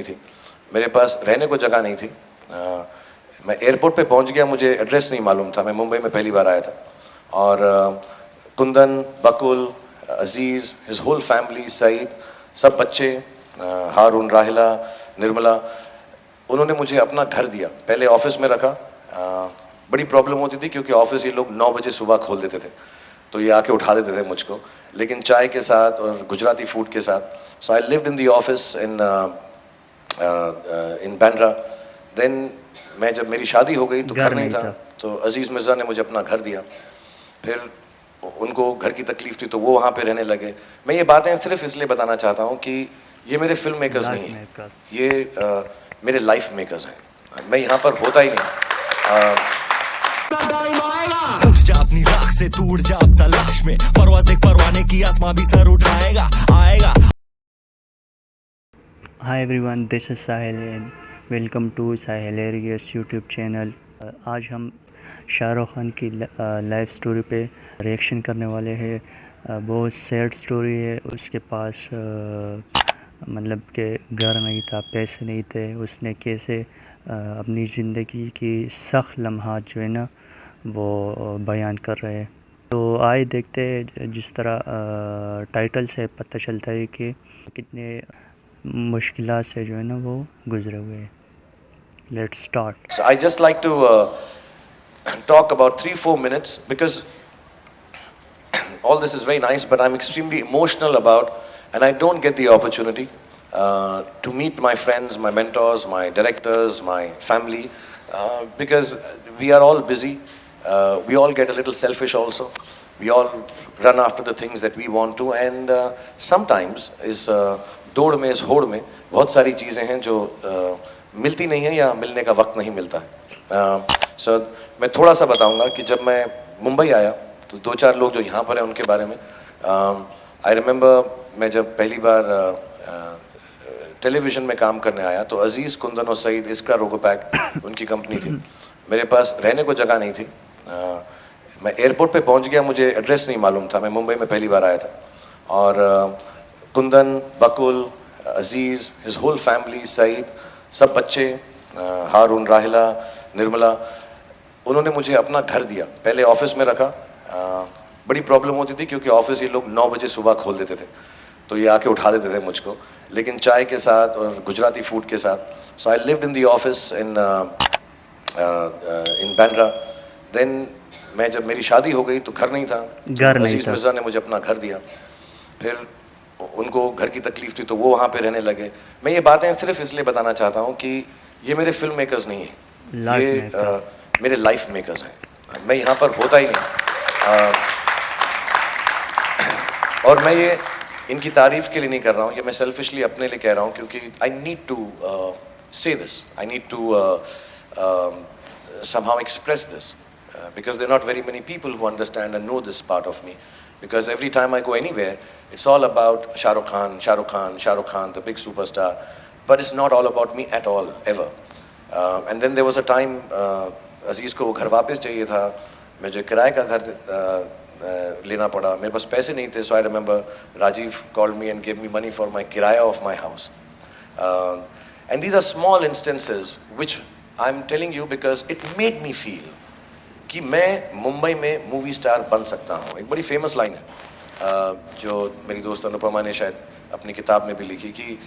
थी, मेरे पास रहने को जगह नहीं थी। मैं एयरपोर्ट पे पहुंच गया, मुझे एड्रेस नहीं मालूम था। मैं मुंबई में पहली बार आया था और कुंदन, बकुल, अजीज़, हिज होल फैमिली, सईद, सब बच्चे, हारून, राहिला, निर्मला, उन्होंने मुझे अपना घर दिया। पहले ऑफिस में रखा। बड़ी प्रॉब्लम होती थी क्योंकि ऑफिस ये लोग 9 बजे सुबह खोल देते थे, तो ये आके उठा देते थे मुझको, लेकिन चाय के साथ और गुजराती फूड के साथ। So I lived in the office in Bandra. Then मैं जब मेरी शादी हो गई तो घर नहीं था, तो अजीज़ मिर्ज़ा ने मुझे अपना घर दिया। फिर उनको घर की तकलीफ़ थी तो वो वहाँ पे रहने लगे। मैं ये बातें सिर्फ इसलिए बताना चाहता हूँ कि ये मेरे फिल्म मेकर्स नहीं हैं, ये मेरे लाइफ मेकर्स हैं। मैं यहाँ पर होता ही नहीं। उठ जा अपनी राख से, तू उड़ जा अब तलाश में, परवाज़ एक परवाने की, आसमां भी सर उठाएगा, आएगा। Hi everyone, this is Sahil and welcome to Sahilarious YouTube channel। आज हम शाहरुख खान की लाइफ स्टोरी पे रिएक्शन करने वाले हैं। बहुत सैड स्टोरी है। उसके पास मतलब कि घर नहीं था, पैसे नहीं थे। उसने कैसे अपनी ज़िंदगी की सख्त लम्हात जो है ना वो बयान कर रहे हैं। तो आइए देखते हैं। जिस तरह टाइटल से पता चलता है कि कितने मुश्किलात से जो है ना वो गुजरे हुए हैं। Let's start. So I just like to talk about 3-4 minutes because all this is very nice, but I'm extremely emotional about, and I don't get the opportunity to meet my friends, my mentors, my directors, my family, because we are all busy. We all get a little selfish also. We all run after the things that we want to, and sometimes is दौड़ में, इस होड़ में बहुत सारी चीज़ें हैं जो मिलती नहीं है या मिलने का वक्त नहीं मिलता है। सो मैं थोड़ा सा बताऊंगा कि जब मैं मुंबई आया तो 2-4 लोग जो यहाँ पर हैं उनके बारे में। आई रिमेंबर मैं जब पहली बार टेलीविज़न में काम करने आया तो अजीज़, कुंदन और सईद, इसका रोगोपैक उनकी कंपनी थी। मेरे पास रहने को जगह नहीं थी। मैं एयरपोर्ट पे पहुँच गया, मुझे एड्रेस नहीं मालूम था। मैं मुंबई में पहली बार आया था और कुंदन, बकुल, अजीज़, हिज होल फैमिली, सईद, सब बच्चे, हारून, राहिला, निर्मला, उन्होंने मुझे अपना घर दिया। पहले ऑफिस में रखा। बड़ी प्रॉब्लम होती थी क्योंकि ऑफिस ये लोग 9 बजे सुबह खोल देते थे, तो ये आके उठा देते थे मुझको, लेकिन चाय के साथ और गुजराती फूड के साथ। So I lived in the office in Bandra. Then मैं जब मेरी शादी हो गई तो घर नहीं था, तो अजीज़ मिर्ज़ा ने मुझे अपना घर दिया। फिर उनको घर की तकलीफ़ थी तो वो वहाँ पे रहने लगे। मैं ये बातें सिर्फ इसलिए बताना चाहता हूँ कि ये मेरे फिल्म मेकर्स नहीं हैं, ये मेरे लाइफ मेकर्स हैं। मैं यहाँ पर होता ही नहीं। और मैं ये इनकी तारीफ़ के लिए नहीं कर रहा हूँ, ये मैं सेल्फिशली अपने लिए कह रहा हूँ क्योंकि I need to say this, I need to somehow express this because there are not very many people who understand and know this part of me. Because every time I go anywhere, it's all about Shahrukh Khan, Shahrukh Khan, Shahrukh Khan, the big superstar. But it's not all about me at all, ever. And then there was a time, अजीज़ को वो घर वापस चाहिए था। मुझे किराए का घर लेना पड़ा, मेरे पास पैसे नहीं थे। So I remember Rajiv called me and gave me money for my kiraya of my house. And these are small instances which I'm telling you because it made me feel कि मैं मुंबई में मूवी स्टार बन सकता हूँ। एक बड़ी famous line है जो मेरी दोस्त अनुपमा ने शायद अपनी किताब में भी लिखी कि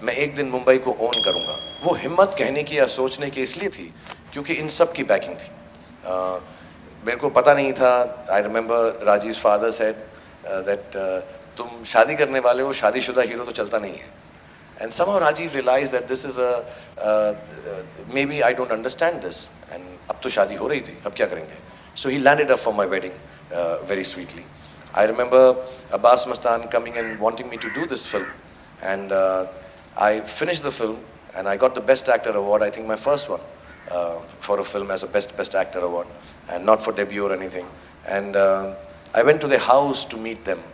मैं एक दिन मुंबई को ओन करूँगा। वो हिम्मत कहने की या सोचने की इसलिए थी क्योंकि इन सब की बैकिंग थी। मेरे को पता नहीं था। I remember Rajiv father said that तुम शादी करने वाले हो, शादीशुदा हीरो तो चलता नहीं है। And somehow Rajiv realized that this is maybe I don't understand this, and अब तो शादी हो रही थी, अब क्या करेंगे? So he landed up for my wedding very sweetly. I remember Abbas Mastan coming and wanting me to do this film, and I finished the film and I got the Best Actor award. I think my first one for a film as a Best Actor award, and not for debut or anything. And I went to their house to meet them.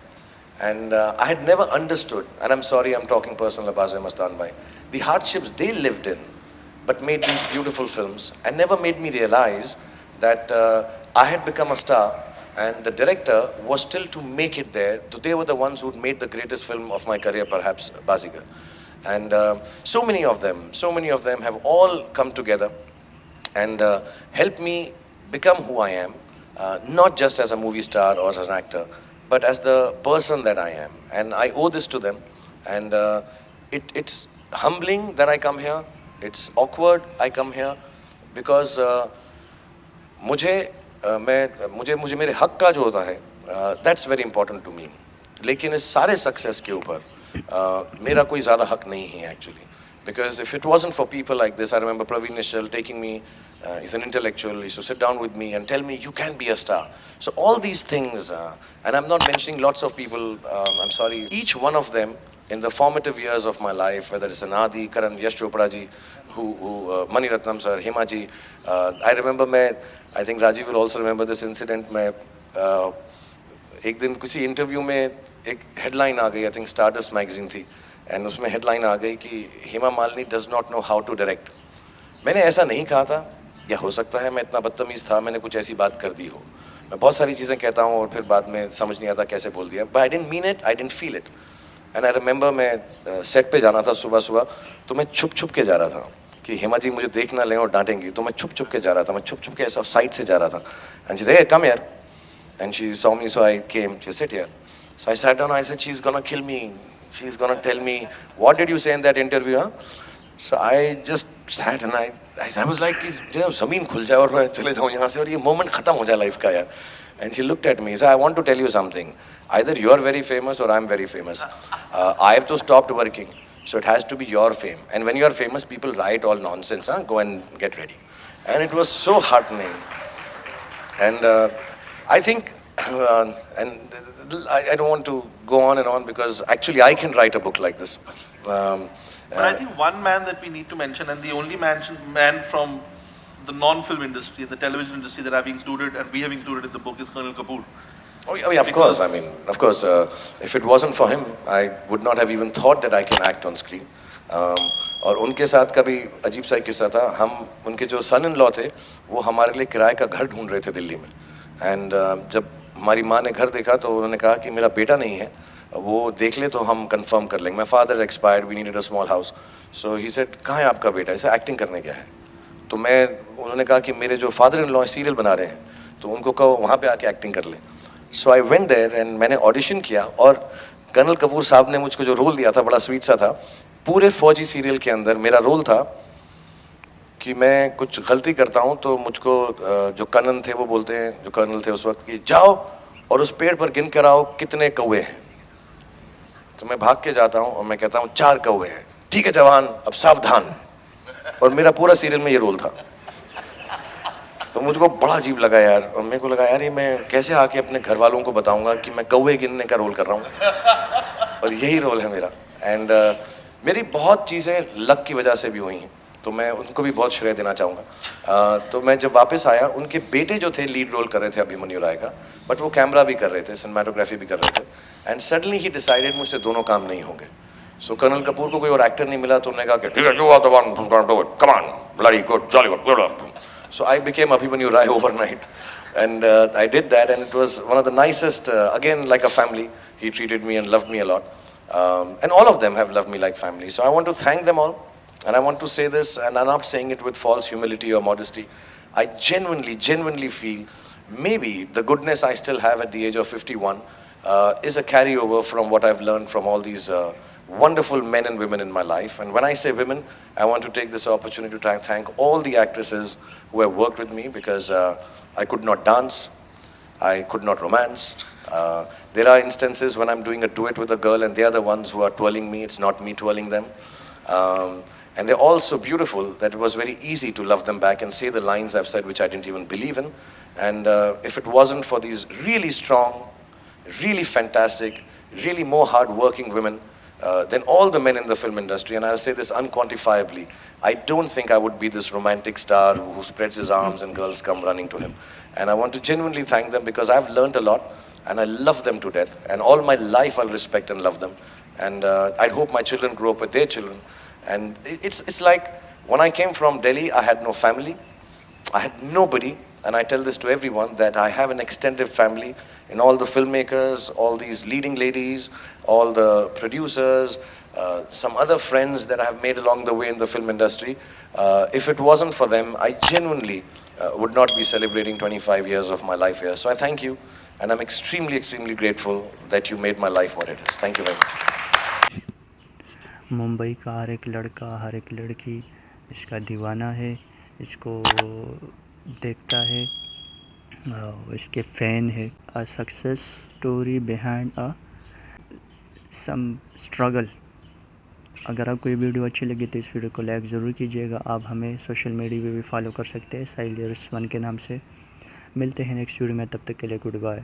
And I had never understood, and I'm sorry I'm talking personal, Abbas Mastan bhai, the hardships they lived in, but made these beautiful films, and never made me realize that I had become a star, and the director was still to make it there. So they were the ones who made the greatest film of my career, perhaps Bazigar. And so many of them have all come together and helped me become who I am, not just as a movie star or as an actor, but as the person that I am. And I owe this to them. And it's humbling that I come here. It's awkward I come here because मुझे मुझे मेरे हक का जो होता है that's very important to me. लेकिन इस सारे सक्सेस के ऊपर मेरा कोई ज़्यादा हक नहीं है actually. Because if it wasn't for people like this, I remember Praveen Nishal taking me, he's an intellectual, he used to sit down with me and tell me, you can be a star. So all these things, and I'm not mentioning lots of people, I'm sorry, each one of them in the formative years of my life, whether it's Anadi, Karan, Yash Chopra ji, Mani Ratnam sir, Hema ji, I remember I think Rajiv will also remember this incident, एक दिन किसी interview में एक headline आ गई, I think Stardust magazine थी, and उसमें headline आ गई कि Hema Malini does not know how to direct. मैंने ऐसा नहीं कहा था, या हो सकता है मैं इतना बदतमीज़ था, मैंने कुछ ऐसी बात कर दी हो. मैं बहुत सारी चीज़ें कहता हूँ और फिर बाद में समझ नहीं आता कैसे बोल दिया. But I didn't mean it, I didn't feel it. And I remember मैं सेट पे जाना था सुबह सुबह, तो मैं छुप छुप के जा रहा था कि हेमा जी मुझे देख ना लें और डांटेंगी, तो मैं छुप छुप के जा रहा था, मैं छुप छुप के ऐसा साइड से जा रहा था. And she said, "Hey, come here." And she saw me, so I came. She said, "Sit here." So I sat down. I said, "She's gonna kill me. She's gonna tell me, what did you say in that interview, huh?" So I just sat and I was like, ज़मीन खुल जाए और मैं चले जाऊँ यहाँ से और ये moment खत्म हो जाए life का यार. And she looked at me. So I want to tell you something. Either you are very famous or I'm very famous. I have to stop working. So it has to be your fame. And when you are famous, people write all nonsense. Huh? Go and get ready. And it was so heartening. And I think, and I don't want to go on and on because actually I can write a book like this. But I think one man that we need to mention, and the only man from the non-film industry, the television industry that I've included and we have included in the book is Colonel Kapoor. Oh yeah, of course. I mean, of course, if it wasn't for him, I would not have even thought that I can act on screen. और उनके साथ का भी अजीब सा एक किस्सा था. हम उनके जो सन इन लॉ थे, वो हमारे लिए किराए का घर ढूंढ रहे थे दिल्ली में. एंड जब हमारी माँ ने घर देखा तो उन्होंने कहा कि मेरा बेटा नहीं है, वो देख ले तो हम कंफर्म कर लेंगे. My father expired, we needed a small house. So he said, कहाँ है आपका बेटा, इसे एक्टिंग करने गया है. तो उन्होंने कहा कि मेरे जो फादर इन लॉ सीरियल बना रहे हैं, तो उनको कहो वहाँ पे आके एक्टिंग कर लें. सो आई वेंट देयर एंड मैंने ऑडिशन किया और कर्नल कपूर साहब ने मुझको जो रोल दिया था बड़ा स्वीट सा था. पूरे फौजी सीरियल के अंदर मेरा रोल था कि मैं कुछ गलती करता हूँ तो मुझको जो कर्नल थे वो बोलते हैं, जो कर्नल थे उस वक्त, कि जाओ और उस पेड़ पर गिन कर आओ कितने कौवे हैं. तो मैं भाग के जाता हूँ और मैं कहता हूँ 4 कौवे हैं. ठीक है जवान, अब सावधान. और मेरा पूरा सीरियल में ये रोल था. तो मुझको बड़ा अजीब लगा यार, और मेरे को लगा यार ये मैं कैसे आके अपने घर वालों को बताऊंगा कि मैं कौवे गिनने का रोल कर रहा हूँ और यही रोल है मेरा. एंड मेरी बहुत चीज़ें लक की वजह से भी हुई हैं, तो मैं उनको भी बहुत श्रेय देना चाहूँगा. तो मैं जब वापस आया, उनके बेटे जो थे लीड रोल कर रहे थे अभिमन्यु राय का, बट वो कैमरा भी कर रहे थे, सिनेमाटोग्राफी भी कर रहे थे. एंड सडनली ही डिसाइडेड मुझसे दोनों काम नहीं होंगे. सो कर्नल कपूर को कोई और एक्टर नहीं मिला, तो उन्होंने कहा कि ठीक है, you are the one who can do it, come on, bloody good, jolly good. So I became Abhimanyu Rai overnight, and I did that, and it was one of the nicest. Again, like a family, he treated me and loved me a lot, and all of them have loved me like family. So I want to thank them all, and I want to say this, and I'm not saying it with false humility or modesty. I genuinely feel maybe the goodness I still have at the age of 51 is a carryover from what I've learned from all these wonderful men and women in my life. And when I say women, I want to take this opportunity to thank all the actresses who have worked with me, because I could not dance, I could not romance. There are instances when I'm doing a duet with a girl and they are the ones who are twirling me, it's not me twirling them. And they're all so beautiful that it was very easy to love them back and say the lines I've said which I didn't even believe in. And if it wasn't for these really strong, really fantastic, really more hard-working women than all the men in the film industry, and I'll say this unquantifiably, I don't think I would be this romantic star who spreads his arms and girls come running to him. And I want to genuinely thank them, because I've learned a lot and I love them to death, and all my life I'll respect and love them. And I'd hope my children grow up with their children. And it's like when I came from Delhi, I had no family, I had nobody. And I tell this to everyone, that I have an extended family in all the filmmakers, all these leading ladies, all the producers, some other friends that I have made along the way in the film industry. If it wasn't for them, I genuinely would not be celebrating 25 years of my life here. So I thank you, and I'm extremely, extremely grateful that you made my life what it is. Thank you very much. Mumbai का हर एक लड़का, हर एक लड़की इसका दीवाना है, इसको देखता है, इसके फ़ैन है. A success story behind a some struggle. अगर आपको ये वीडियो अच्छी लगी तो इस वीडियो को लाइक ज़रूर कीजिएगा. आप हमें सोशल मीडिया पे भी फॉलो कर सकते हैं साहिलियरस 1 के नाम से. मिलते हैं नेक्स्ट वीडियो में, तब तक के लिए गुड बाय.